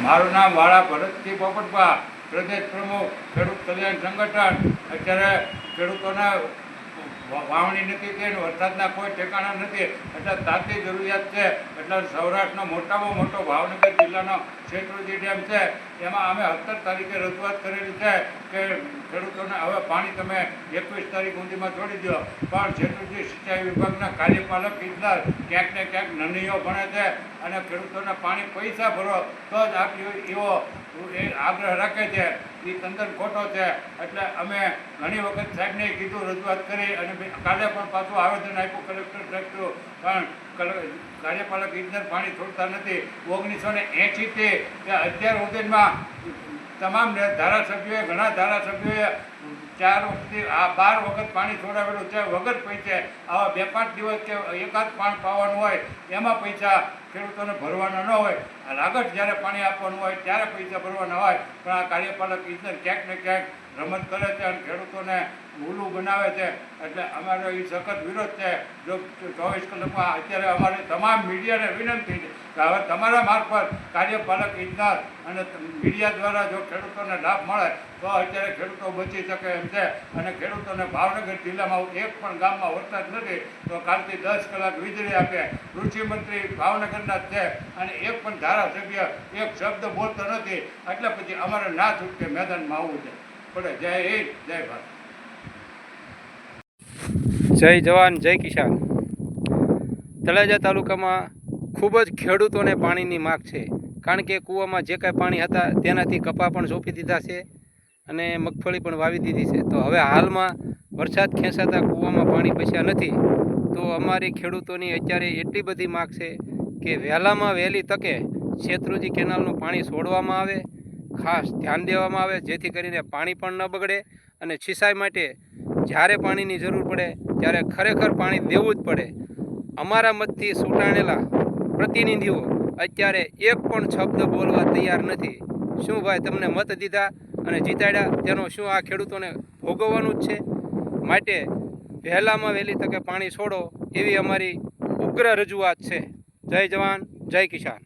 મારું નામ વાળા ભરતસિંહ પોપટભા, પ્રદેશ પ્રમુખ ખેડૂત કલ્યાણ સંગઠન. અત્યારે ખેડૂતોને વાવણી નથી થઈ, વરસાદના કોઈ ઠેકાણા નથી, એટલે તાતી જરૂરિયાત છે. એટલે સૌરાષ્ટ્રનો મોટામાં મોટો ભાવનગર જિલ્લાનો શેત્રુંજી ડેમ છે, એમાં અમે 17 તારીખે રજૂઆત કરેલી છે કે ખેડૂતોને હવે પાણી તમે 21 તારીખ સુધીમાં છોડી દો. પણ શેત્રુંજી સિંચાઈ વિભાગના કાર્યપાલક ઇજનેર ક્યાંક ને ક્યાંક નનીઓ ભણે છે અને ખેડૂતોને પાણી પૈસા ભરો તો જ આપ્યું એવો આગ્રહ રાખે છે. એ તદ્દન ખોટો છે. એટલે અમે ઘણી વખત સાહેબને કીધું, રજૂઆત કરી, અને કાલે પણ પાછું આવેદન આપ્યું કલેક્ટર સાહેબ, પણ કાર્યપાલક ઇજનેર પાણી છોડતા નથી. 1980થી કે અત્યાર સુધીમાં તમામ ધારાસભ્યોએ, ઘણા ધારાસભ્યોએ 4 વખતથી 12 વખત પાણી છોડાવેલું છે વગર પૈસે. આવા 2-5 દિવસ કે એકાદ પાણી પાવાનું હોય એમાં પૈસા ખેડૂતોને ભરવાના ન હોય. લાગત જ્યારે પાણી આપવાનું હોય ત્યારે પૈસા ભરવાના હોય. પણ આ કાર્યપાલક ઇજનેર ક્યાંક ને ક્યાંક રમત કરે છે અને ખેડૂતોને ભૂલું બનાવે છે. એટલે અમારો એ સખત વિરોધ છે. જો 24 કલાકમાં અત્યારે અમારી તમામ મીડિયાને વિનંતી છે કે હવે તમારા મારફત કાર્યપાલક ઇજનેર અને મીડિયા દ્વારા જો ખેડૂતોને લાભ મળે તો અત્યારે ખેડૂતો બચી શકે એમ છે. અને ખેડૂતોને ભાવનગર જિલ્લામાં એક પણ ગામમાં વરસાદ નથી તો કાલથી 10 કલાક વીજળી આપે. કૃષિમંત્રી ભાવનગરના જ છે અને એક પણ ધારાસભ્ય એક શબ્દ બોલતો નથી. એટલે પછી અમારે ના છૂટકે મેદાનમાં આવવું છે પડે. જય હિન્દ, જય ભારત. જય જવાન જય કિસાન. તળાજા તાલુકામાં ખૂબ જ ખેડૂતોને પાણીની માગ છે, કારણ કે કૂવામાં જે કાંઈ પાણી હતા તેનાથી કપા પણ સોંપી દીધા છે અને મગફળી પણ વાવી દીધી છે. તો હવે હાલમાં વરસાદ ખેંચાતા કૂવામાં પાણી બચ્યા નથી. તો અમારી ખેડૂતોની અત્યારે એટલી બધી માગ છે કે વહેલામાં વહેલી તકે શેત્રુંજી કેનાલનું પાણી છોડવામાં આવે, ખાસ ધ્યાન દેવામાં આવે, જેથી કરીને પાણી પણ ન બગડે. અને સિંચાઈ માટે જ્યારે પાણીની જરૂર પડે ત્યારે ખરેખર પાણી દેવું જ પડે. અમારા મતથી ચૂંટાણેલા પ્રતિનિધિઓ અત્યારે એક પણ શબ્દ બોલવા તૈયાર નથી. શું ભાઈ, તમને મત દીધા અને જીતાડ્યા તેનો શું આ ખેડૂતોને ભોગવવાનું જ છે? માટે વહેલામાં વહેલી તકે પાણી છોડો એવી અમારી ઉગ્ર રજૂઆત છે. જય જવાન જય કિસાન.